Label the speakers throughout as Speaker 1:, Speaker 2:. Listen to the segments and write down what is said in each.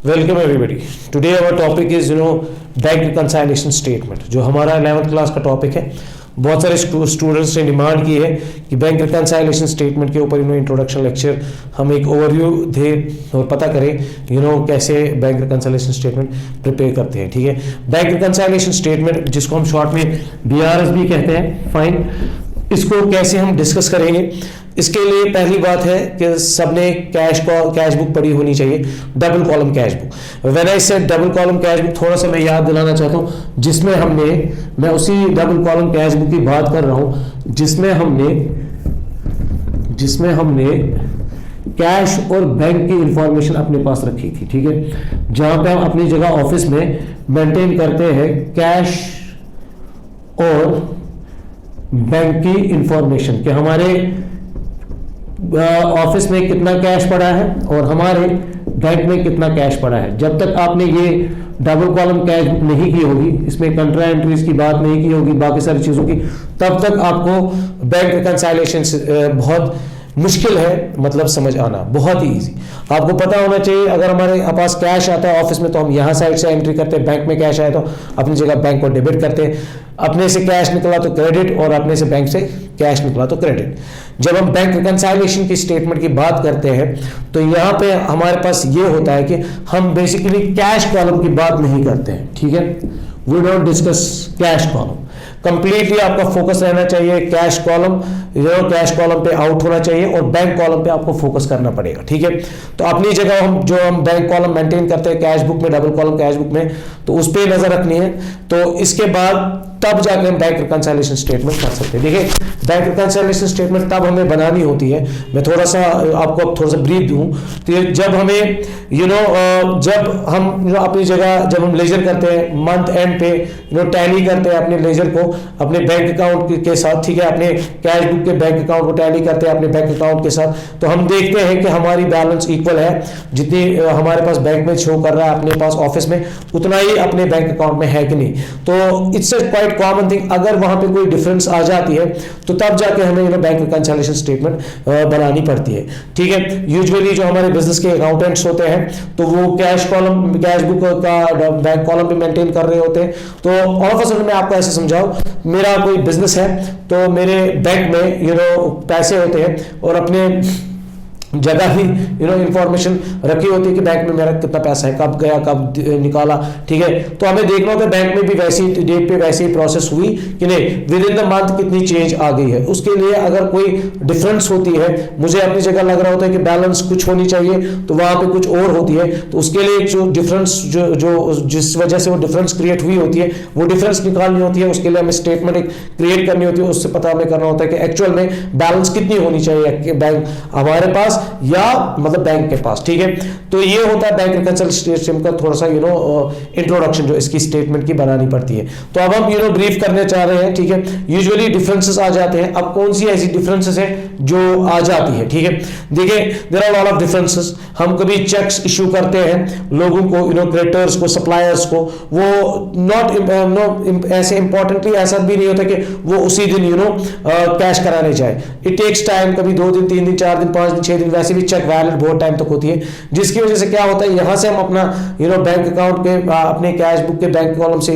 Speaker 1: Welcome everybody. Today our topic is bank reconciliation statement, जो हमारा 11th class का topic है। बहुत सारे स्टूडेंट्स ने डिमांड की है कि बैंक रिकंसाइलेशन स्टेटमेंट के ऊपर इंट्रोडक्शन लेक्चर हम एक ओवरव्यू दें और पता करें कैसे बैंक रिकंसाइलेशन स्टेटमेंट प्रिपेयर करते हैं। ठीक है, बैंक रिकंसाइलेशन स्टेटमेंट जिसको हम शॉर्ट में BRS भी कहते हैं, फाइन, इसको कैसे हम डिस्कस करेंगे। इसके लिए पहली बात है कि सबने कैश बुक पढ़ी होनी चाहिए, double column cash book. When I said double column cash book, थोड़ा सा मैं याद दिलाना चाहता हूँ, मैं उसी डबल कॉलम कैश बुक की बात कर रहा हूँ जिसमें हमने कैश और बैंक की इंफॉर्मेशन अपने पास रखी थी। ठीक है, जहां पे हम अपनी जगह ऑफिस में मेंटेन करते हैं कैश और बैंक की इंफॉर्मेशन कि हमारे ऑफिस में कितना कैश पड़ा है और हमारे बैंक में कितना कैश पड़ा है। जब तक आपने ये डबल कॉलम कैश बुक नहीं की होगी, इसमें कंट्रा एंट्रीज की बात नहीं की होगी, बाकी सारी चीजों की, तब तक आपको बैंक रिकंसाइलेशन बहुत मुश्किल है, मतलब समझ आना बहुत ही इजी। आपको पता होना चाहिए, अगर हमारे पास कैश आता है ऑफिस में तो हम यहाँ साइड से एंट्री करते हैं, बैंक में कैश आया तो अपनी जगह बैंक को डेबिट करते हैं, अपने से कैश निकला तो क्रेडिट और अपने से बैंक से कैश निकला तो क्रेडिट। जब हम बैंक रिकंसाइलेशन की स्टेटमेंट की बात करते हैं तो यहाँ पे हमारे पास ये होता है कि हम बेसिकली कैश कॉलम की बात नहीं करते हैं। ठीक है, we don't discuss cash column. Completely आपका फोकस रहना चाहिए कैश कॉलम, कैश कॉलम पे आउट होना चाहिए और बैंक कॉलम पे आपको फोकस करना पड़ेगा। ठीक है, तो अपनी जगह हम बैंक कॉलम मेंटेन करते हैं कैश बुक में, डबल कॉलम कैश बुक में, तो उस पर नजर रखनी है। तो इसके बाद तब जाकर हम बैंक रिकंसाइलेशन स्टेटमेंट कर सकते हैं। देखिए, बैंक रिकंसाइलेशन स्टेटमेंट तब हमें बनानी होती है, मैं थोड़ा सा ब्रीफ दूं तो जब हमें जब हम अपनी जगह जब हम लेजर करते हैं मंथ एंड पे टैली करते हैं अपने लेजर को अपने बैंक अकाउंट के साथ। ठीक है, अपने कैश बुक के बैंक अकाउंट को टैली करते हैं अपने बैंक अकाउंट के साथ, तो हम देखते हैं कि हमारी बैलेंस इक्वल है, जितनी हमारे पास बैंक में शो कर रहा है अपने पास ऑफिस में उतना ही अपने बैंक अकाउंट में है कि नहीं। तो इट्स क्वाइट कॉमन थिंग, अगर वहां पे कोई डिफरेंस आ जाती है तो तब जाके हमें बैंक रिकंसाइलेशन स्टेटमेंट बनानी पड़ती है। ठीक है, यूजुअली जो हमारे बिजनेस के अकाउंटेंट्स होते हैं तो वो कैश बुक का बैंक कॉलम भी मेंटेन कर रहे होते हैं। तो ऑल ऑफ अ सडन मैं आपको ऐसे समझाऊं, मेरा कोई बिजनेस है तो मेरे बैंक में पैसे होते हैं और अपने जगह ही इंफॉर्मेशन रखी होती है कि बैंक में मेरा कितना पैसा है, कब गया कब निकाला। ठीक है, तो हमें देखना होता है बैंक में भी वैसी डेट पे वैसी प्रोसेस हुई कि नहीं, विद इन द मंथ कितनी चेंज आ गई है। उसके लिए अगर कोई डिफरेंस होती है, मुझे अपनी जगह लग रहा होता है कि बैलेंस कुछ होनी चाहिए तो वहां पे कुछ और होती है, तो उसके लिए जो डिफरेंस जो जिस वजह से वो डिफरेंस क्रिएट हुई होती है वो डिफरेंस निकालनी होती है। उसके लिए हमें स्टेटमेंट एक क्रिएट करनी होती है, उससे पता हमें करना होता है कि एक्चुअल में बैलेंस कितनी होनी चाहिए बैंक हमारे पास या मतलब बैंक के पास। ठीक है, तो ये होता है बैंक रिकंसिलिएशन का थोड़ा सा इंट्रोडक्शन जो इसकी स्टेटमेंट की बनानी पड़ती है। तो अब हम ब्रीफ करने चाह रहे हैं। ठीक है, यूजुअली डिफरेंसेस आ जाते हैं। अब कौन सी ऐसी डिफरेंसेस है जो आ जाती है। ठीक है, देखिए, there are lot of differences. हम कभी चेक्स इशू करते हैं लोगों को, क्रेडिटर्स को, सप्लायर्स को, वो नॉट ऐसे इंपॉर्टेंटली ऐसा भी नहीं होता कि वो उसी दिन कैश कराने जाए। इट टेक्स टाइम, कभी 2 दिन 3 दिन 4 दिन 5 दिन 6 दिन, वैसे भी चेक वैलिड बहुत टाइम तक होती है, जिसकी वजह से क्या होता है, यहां से हम अपना बैंक अकाउंट के अपने कैश बुक के बैंक कॉलम से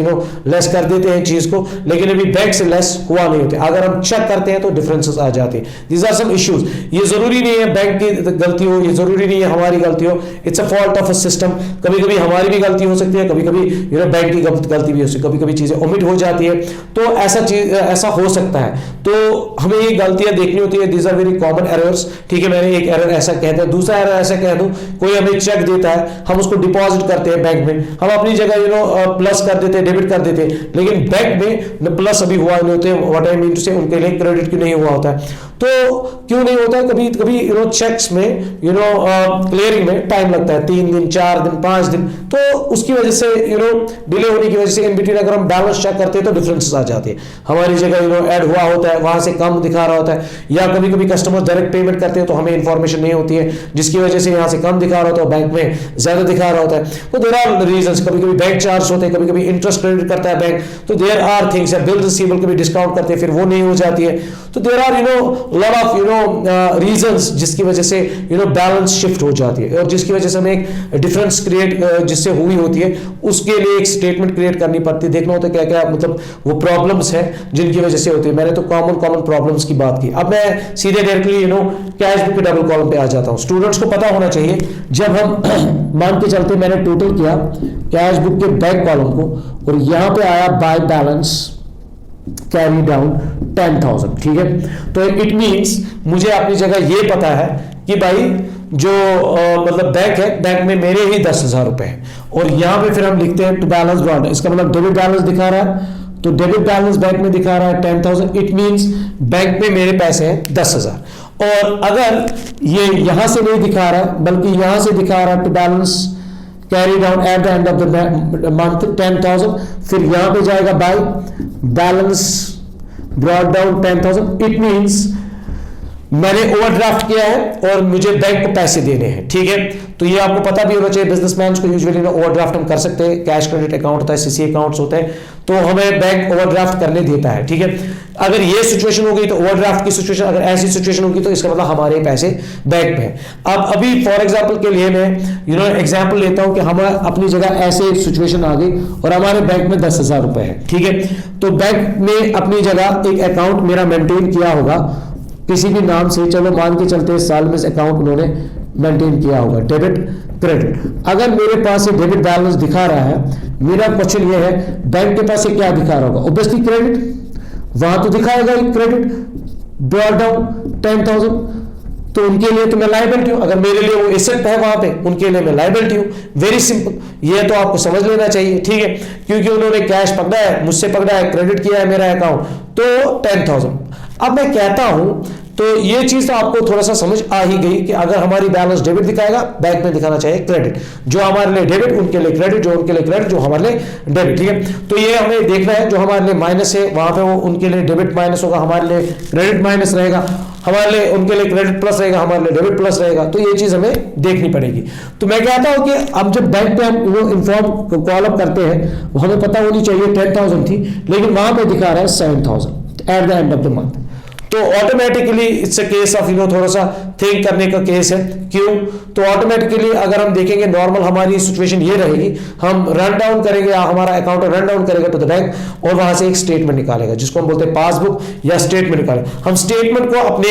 Speaker 1: लेस कर देते हैं चीज को, लेकिन अभी बैंक से लेस हुआ नहीं होता। अगर हम चेक करते हैं तो डिफरेंसेस आ जाते हैं। These are some issues. ये जरूरी नहीं है बैंक की गलती हो, ये जरूरी नहीं है हमारी गलती हो, it's a fault of a system. कभी कभी हमारी भी गलती हो सकती है, कभी कभी बैंक की गलती भी हो सकती है, कभी कभी चीजें ओमिट हो जाती है, तो ऐसा हो सकता है। तो हमें ये गलतियां देखनी होती है, these are very common errors. ठीक है, मैंने एक एरर ऐसा कहते हैं, दूसरा एरर ऐसा कह दूं, कोई हमें चेक देता है, हम उसको डिपॉजिट करते हैं बैंक में, हम अपनी जगह प्लस कर देते हैं, डेबिट कर देते हैं, लेकिन बैंक में प्लस अभी हुआ नहीं होते, व्हाट आई मीन टू से उनके लिए क्रेडिट क्यों नहीं हुआ होता है। तो क्यों नहीं होता है, कभी कभी चेक्स में क्लियरिंग में टाइम लगता है, 3 दिन 4 दिन 5 दिन, तो उसकी वजह से डिले होने की वजह से इन बिटवीन अगर हम बैलेंस चेक करते हैं तो डिफरेंसेस आ जाते हैं। हमारी जगह ऐड हुआ होता है, वहां से कम दिखा रहा होता है, या कभी कभी कस्टमर डायरेक्ट पेमेंट करते हैं तो हमें इंफॉर्मेशन सिचुएशन नहीं होती है जिसकी वजह से यहाँ से कम दिखा रहा होता है बैंक में ज्यादा दिखा रहा होता है। तो देयर आर रीजंस, कभी कभी बैंक चार्ज होते हैं, कभी कभी इंटरेस्ट क्रेडिट करता है बैंक, तो there are things, bill receivable कभी डिस्काउंट करते हैं फिर वो नहीं हो जाती है। तो there are lot of reasons जिसकी वजह से बैलेंस शिफ्ट हो जाती है और जिसकी वजह से हमें एक डिफरेंस क्रिएट जिससे हुई होती है उसके लिए एक स्टेटमेंट क्रिएट करनी पड़ती है, देखना होता है क्या क्या मतलब वो प्रॉब्लम्स है जिनकी वजह से होती है। मैंने तो कॉमन प्रॉब्लम्स की बात की। अब मैं सीधे डायरेक्टली कैश बुक के डबल कॉलम पे आ जाता हूं। स्टूडेंट्स को पता होना चाहिए, जब हम मान के चलते मैंने टोटल किया कैश बुक के बैंक कॉलम को और यहां पे आया बाय बैलेंस कैरी डाउन 10,000, ठीक है। तो इट मींस मुझे अपनी जगह ये पता है कि भाई जो मतलब बैंक है, बैंक में मेरे ही 10,000 रुपए है और यहां पे फिर हम लिखते हैं टू बैलेंस ब्रॉड, इसका मतलब डेबिट बैलेंस दिखा रहा है, तो डेबिट बैलेंस बैंक में दिखा रहा है 10,000, इट मींस बैंक में मेरे पैसे हैं 10,000। और अगर ये यहां से नहीं दिखा रहा बल्कि यहां से दिखा रहा है to balance carry down at the end of the month 10,000, फिर यहां पे जाएगा by balance brought down 10,000, it means मैंने ओवरड्राफ्ट किया है और मुझे बैंक को पैसे देने हैं, ठीक है। तो ये आपको पता भी होना चाहिए, बिजनेसमैन को यूजुअली ओवरड्राफ्ट हम कर सकते हैं, कैश क्रेडिट अकाउंट होता है, सीसी अकाउंट्स होते हैं, तो हमें बैंक ओवरड्राफ्ट करने देता है, ठीक है। अगर ये सिचुएशन होगी तो ओवरड्राफ्ट की सिचुएशन, अगर ऐसी सिचुएशन होगी तो इसका मतलब हमारे पैसे बैंक में। अब अभी फॉर एग्जांपल के लिए मैं एग्जांपल लेता हूं कि हम अपनी जगह ऐसे सिचुएशन आ गई और हमारे बैंक में 10,000 रुपए है, ठीक है। तो बैंक ने अपनी जगह एक अकाउंट मेरा मेंटेन किया होगा किसी भी नाम से, चलो मान के चलते हैं साल में अकाउंट उन्होंने मेंटेन किया होगा डेबिट क्रेडिट। अगर मेरे पास ये डेबिट बैलेंस दिखा रहा है, मेरा क्वेश्चन ये है बैंक के पास क्या दिखा रहा होगा, ऑब्वियसली क्रेडिट, वहां तो दिखाएगा क्रेडिट ब्रॉड डाउन 10,000, तो उनके लिए तो मैं लायबिलिटी हूं, अगर मेरे लिए वो एसेट है वहां पे उनके लिए मैं लायबिलिटी हूं। वेरी सिंपल, ये तो आपको समझ लेना चाहिए, ठीक है, क्योंकि उन्होंने कैश पकड़ा है, मुझसे पकड़ा है, क्रेडिट किया है मेरा अकाउंट, तो 10,000। अब मैं कहता हूं तो ये चीज तो आपको थोड़ा सा समझ आ ही गई कि अगर हमारी बैलेंस डेबिट दिखाएगा, बैंक में दिखाना चाहिए क्रेडिट, जो हमारे लिए डेबिट उनके लिए क्रेडिट, जो उनके लिए क्रेडिट जो हमारे लिए डेबिट, ठीक है। तो ये हमें देखना है, जो हमारे लिए माइनस है वहां पे वो उनके लिए डेबिट माइनस होगा, हमारे लिए क्रेडिट माइनस रहेगा, हमारे लिए उनके लिए क्रेडिट प्लस रहेगा, हमारे लिए डेबिट प्लस रहेगा। तो ये चीज हमें देखनी पड़ेगी। तो मैं कहता हूं कि अब जब बैंक पे हम इन्फॉर्म कॉल अप करते हैं, हमें पता होनी चाहिए 10,000 थी, लेकिन वहां पे दिखा रहा है 7,000 at the end of the month. तो automatically it's a case of थोड़ा सा थिंक करने का केस है। क्यों? तो ऑटोमेटिकली अगर हम देखेंगे नॉर्मल हमारी सिचुएशन ये रहेगी, हम रन डाउन करेंगे या हमारा अकाउंट रन डाउन करेगा टू द बैंक और वहां से एक स्टेटमेंट निकालेगा जिसको हम बोलते हैं पासबुक या स्टेटमेंट निकालेंगे। हम स्टेटमेंट को अपने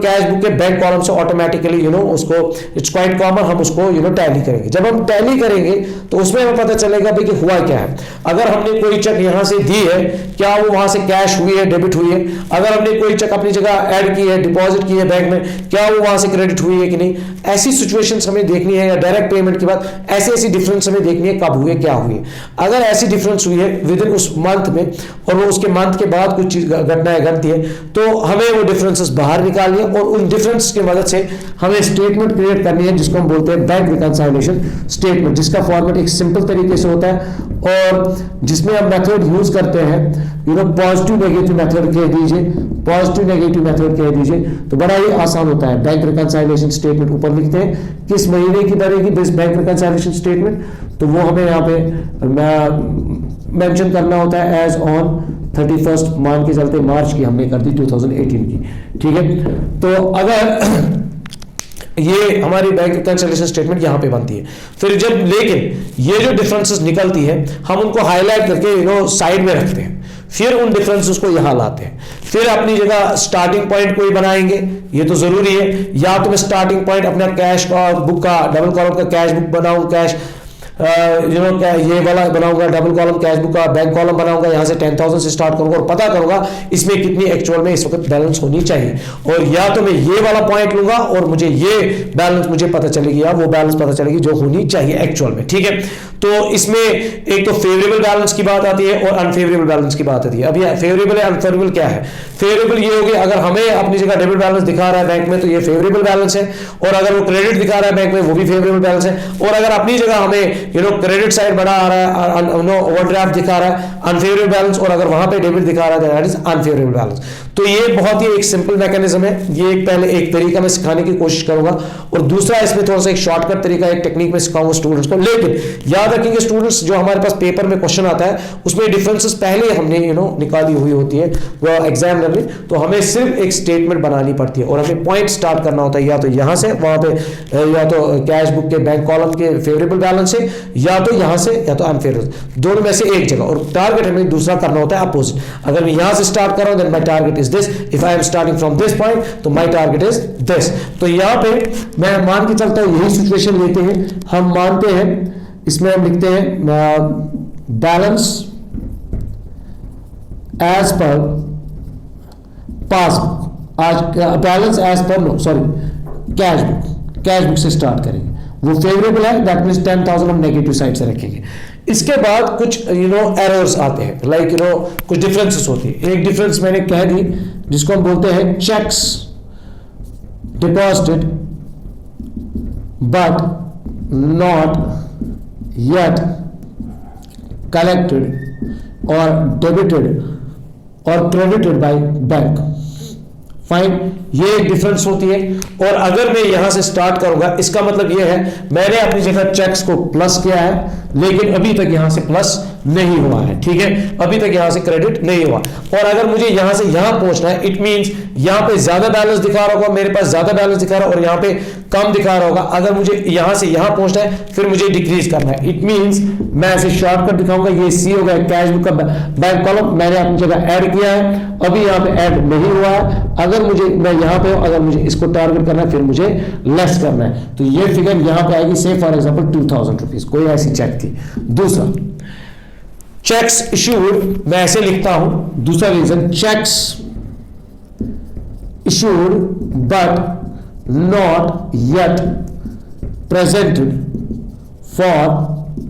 Speaker 1: कैश बुक के बैंक कॉलम से ऑटोमेटिकली उसको इट्स क्वाइट कॉमन, हम उसको टैली करेंगे। जब हम टैली करेंगे तो उसमें हमें पता चलेगा भाई कि हुआ क्या है। अगर हमने कोई चेक यहां से दी है, क्या वो वहां से कैश हुई है, डेबिट हुई है? अगर हमने कोई चेक अपनी जगह ऐड की है, डिपॉजिट की है बैंक में, क्या वो वहां से क्रेडिट हुई है कि नहीं? ऐसी सिचुएशंस हमें देखनी है, या डायरेक्ट पेमेंट के बाद ऐसी डिफरेंस हमें देखनी है, कब हुई है, क्या हुई है। अगर ऐसी डिफरेंस हुई है विद इन उस मंथ में और वो उसके मंथ के बाद कुछ चीज घटनाएं घटती है, तो हमें वो डिफरेंसेस बाहर निकालनी है और उन डिफरेंस की मदद से हमें स्टेटमेंट क्रिएट करनी है जिसको हम बोलते हैं बैंक रिकंसाइलेशन स्टेटमेंट, जिसका फॉर्मेट एक सिंपल तरीके से होता है और जिसमें हम मेथड यूज करते हैं पॉजिटिव नेगेटिव मेथड कह दीजिए, पॉजिटिव नेगेटिव मेथड कह दीजिए, तो बड़ा ही आसान होता है। बैंक रिकंसाइलेशन स्टेटमेंट ऊपर लिखते हैं किस महीने की बनेगी दिस बैंक रिकंसाइलेशन स्टेटमेंट, तो वो हमें यहाँ पे मेंशन करना होता है एज ऑन 31 मान के चलते मार्च की हमने कर दी 2018 की, ठीक है। तो अगर ये हमारी बैंक रिकंसिलिएशन स्टेटमेंट यहां पे बनती है, फिर जब लेकिन ये जो डिफरेंसेस निकलती है हम उनको हाईलाइट करके साइड में रखते हैं, फिर उन डिफरेंसेस को यहां लाते हैं, फिर अपनी जगह स्टार्टिंग पॉइंट कोई बनाएंगे, ये तो जरूरी है। या तो मैं स्टार्टिंग पॉइंट अपना कैश बुक का डबल कॉलम का कैश बुक बनाऊं, कैश ये वाला बनाऊंगा डबल कॉलम कैश बुक का बैंक कॉलम बनाऊंगा, यहां से 10,000 से स्टार्ट करूंगा और पता करूंगा इसमें कितनी एक्चुअल में इस वक्त बैलेंस होनी चाहिए, और या तो मैं ये वाला पॉइंट लूंगा और मुझे ये बैलेंस मुझे पता चलेगी या वो बैलेंस पता चलेगी जो होनी चाहिए एक्चुअल में, ठीक है। तो इसमें एक तो फेवरेबल बैलेंस की बात आती है और अनफेवरेबल बैलेंस की बात आती है। अब ये फेवरेबल है अनफेवरेबल क्या है? फेवरेबल ये होगी अगर हमें अपनी जगह डेबिट बैलेंस दिखा रहा है बैंक में तो ये फेवरेबल बैलेंस है, और अगर वो क्रेडिट दिखा रहा है बैंक में वो भी फेवरेबल बैलेंस है, और अगर अपनी जगह हमें क्रेडिट साइड बढ़ा आ रहा है, ओवरड्राफ्ट दिखा रहा है अनफेवरेबल बैलेंस, और अगर वहां पे डेबिट दिखा रहा है दैट इज अनफेवरेबल बैलेंस। तो ये बहुत ही एक सिंपल मैकेनिज्म है, ये एक पहले एक तरीका मैं सिखाने की कोशिश करूंगा, और दूसरा इसमें थोड़ा सा एक शॉर्टकट तरीका, एक टेक्निक में सिखाऊंगा स्टूडेंट्स को। लेकिन याद रखेंगे स्टूडेंट्स, जो हमारे पास पेपर में क्वेश्चन आता है उसमें डिफरेंसेस पहले हमने निकाली हुई होती है वो एग्जामिनर में, तो हमें सिर्फ एक स्टेटमेंट बनानी पड़ती है और हमें पॉइंट स्टार्ट करना होता है, या तो यहां से वहां पे, या तो कैश बुक के बैंक कॉलम के फेवरेबल बैलेंस से, या तो यहां से, या तो अनफेवरेबल, दोनों में से एक जगह, और टारगेट हमें दूसरा करना होता है अपोजिट। अगर मैं यहां से स्टार्ट कर रहा हूं then my target is this, if I am starting from this point तो माय टारगेट इज दिस। तो यहां पे मैं मान के चलता हूं, यही सिचुएशन लेते हैं, हम मानते हैं, इसमें हम लिखते हैं बैलेंस एज पर पासबुक, आज balance as per no sorry cash book से स्टार्ट करेंगे, वो फेवरेबल है, दैट मींस 10,000 हम नेगेटिव साइड से रखेंगे। इसके बाद कुछ एरर्स आते हैं, लाइक कुछ डिफरेंसेस होती है। एक डिफरेंस मैंने कह दी जिसको हम बोलते हैं checks deposited but not yet collected और डेबिटेड और क्रेडिटेड बाय बैंक। फाइन, ये एक डिफरेंस होती है। और अगर मैं यहां से स्टार्ट करूंगा, इसका मतलब ये है मैंने अपनी जगह चेक्स को प्लस किया है, लेकिन अभी तक यहां से प्लस नहीं हुआ है, ठीक है, अभी तक यहां से क्रेडिट नहीं हुआ। और अगर मुझे यहां से यहां पहुंचना है, इट मींस यहां पे ज्यादा बैलेंस दिखा रहा होगा, मेरे पास ज्यादा बैलेंस दिखा रहा है, और यहां पे कम दिखा रहा होगा। अगर मुझे यहां से यहां पहुंचना है, फिर मुझे डिक्रीज करना है, इट मींस मैं ऐसे शॉर्टकट दिखाऊंगा। ये सी हो गया कैश बुक का बैंक कॉलम, मैंने अपनी जगह ऐड किया है, अभी यहां पे ऐड नहीं हुआ है। अगर मुझे, मैं यहां पे हूं, अगर मुझे इसको टारगेट करना है, फिर मुझे लेस करना है, तो ये फिगर यहां पे आएगी, से फॉर एग्जांपल 2000 रुपीज, कोई ऐसी चेक थी। दूसरा, चेक्स इश्यूड मैं ऐसे लिखता हूं, दूसरा reason, cheques issued but not yet presented for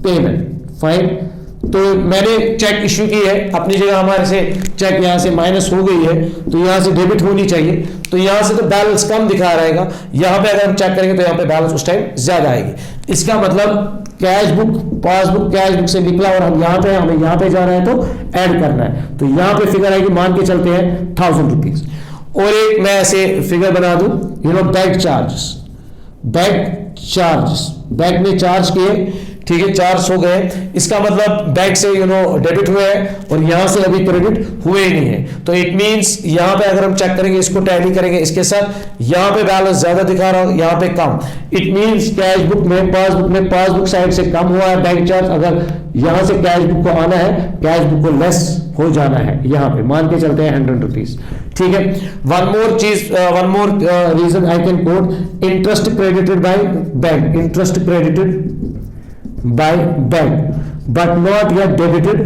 Speaker 1: payment. Fine, तो मैंने चेक इश्यू की है, अपनी जगह हमारे से चेक यहां से माइनस हो गई है, तो यहां से डेबिट होनी चाहिए, तो यहां से तो बैलेंस कम दिखा रहेगा, यहां पे अगर हम चेक करेंगे तो यहां पे बैलेंस उस टाइम ज्यादा आएगी। इसका मतलब cash book, passbook cash book से निकला और हम यहां पे, हमें यहां पे जाना है तो ऐड करना है, तो यहां पे फिगर आएगी, मान के चलते हैं 1000 रुपीज। और एक मैं ऐसे फिगर बना दूं, बैंक चार्जेस, बैंक ने चार्ज किए, ठीक है, 400 गए, इसका मतलब बैंक से डेबिट हुए हैं और यहां से अभी क्रेडिट हुए ही नहीं है, तो इट मींस यहां पे अगर हम चेक करेंगे, इसको टैली करेंगे इसके साथ, यहां पे बैलेंस ज्यादा दिखा रहा हूं, यहां पे कम, इट मींस कैश बुक में, पासबुक साइड से कम हुआ है बैंक चार्ज। अगर यहां से कैश बुक को आना है, कैश बुक को लेस हो जाना है, यहां पे मान के चलते हैं 100 रुपीज, ठीक है। One more reason I can quote, interest credited by bank, interest credited by bank but not yet debited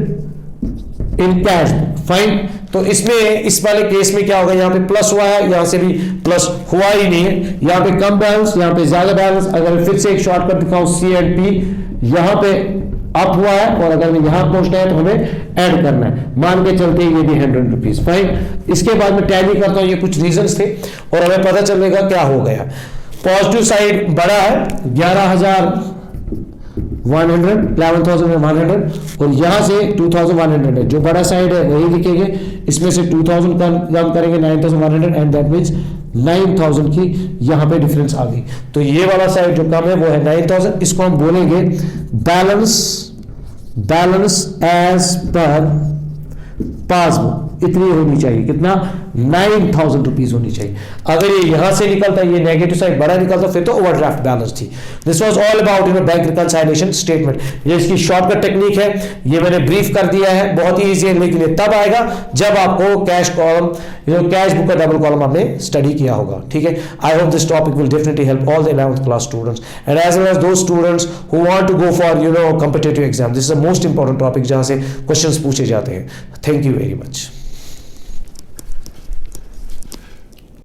Speaker 1: in cash. Fine, तो इसमें, इस वाले केस में क्या होगा, यहां पे प्लस हुआ है, यहां से भी प्लस हुआ ही नहीं है, यहां पे कम बैलेंस, यहां पे ज्यादा बैलेंस। अगर फिर से एक शॉर्टकट दिखाऊं, सी एंड पी, यहां पे अप हुआ है, और अगर मैं यहां पहुंचना है तो हमें ऐड करना है, मान के चलते हैं ये भी 100 रुपीज। फाइन, इसके बाद में टैली करता हूं, ये कुछ रीजंस थे और हमें पता चलेगा क्या हो गया। पॉजिटिव साइड बड़ा है, 11,100, 11,100, और यहां से 2,100 है, जो बड़ा साइड है वही लिखेंगे, इसमें से 2,000 कम करेंगे, 9,100, एंड दैट मींस 9,000 की यहां पे डिफरेंस आ गई। तो ये वाला साइड जो कम है वो है 9,000, इसको हम बोलेंगे बैलेंस एज पर पासबुक, इतनी होनी चाहिए, कितना, 9,000 रुपीज होनी चाहिए। अगर ये यहां से निकलता, ये नेगेटिव साइड बड़ा निकलता, फिर तो ओवरड्राफ्ट बैलेंस थी। This was all about bank reconciliation statement. ये इसकी शॉर्टकट टेक्निक है, ये मैंने ब्रीफ कर दिया है, बहुत ही इजी है, लेकिन ये तब आएगा जब आपको कैश कॉलम, कैश बुक का डबल कॉलम आपने स्टडी किया होगा, ठीक है। I hope this topic will definitely help all the 11th class students and as well as those students who want to go for competitive exam. This is the most important topic जहां से questions पूछे जाते हैं। Thank you very much.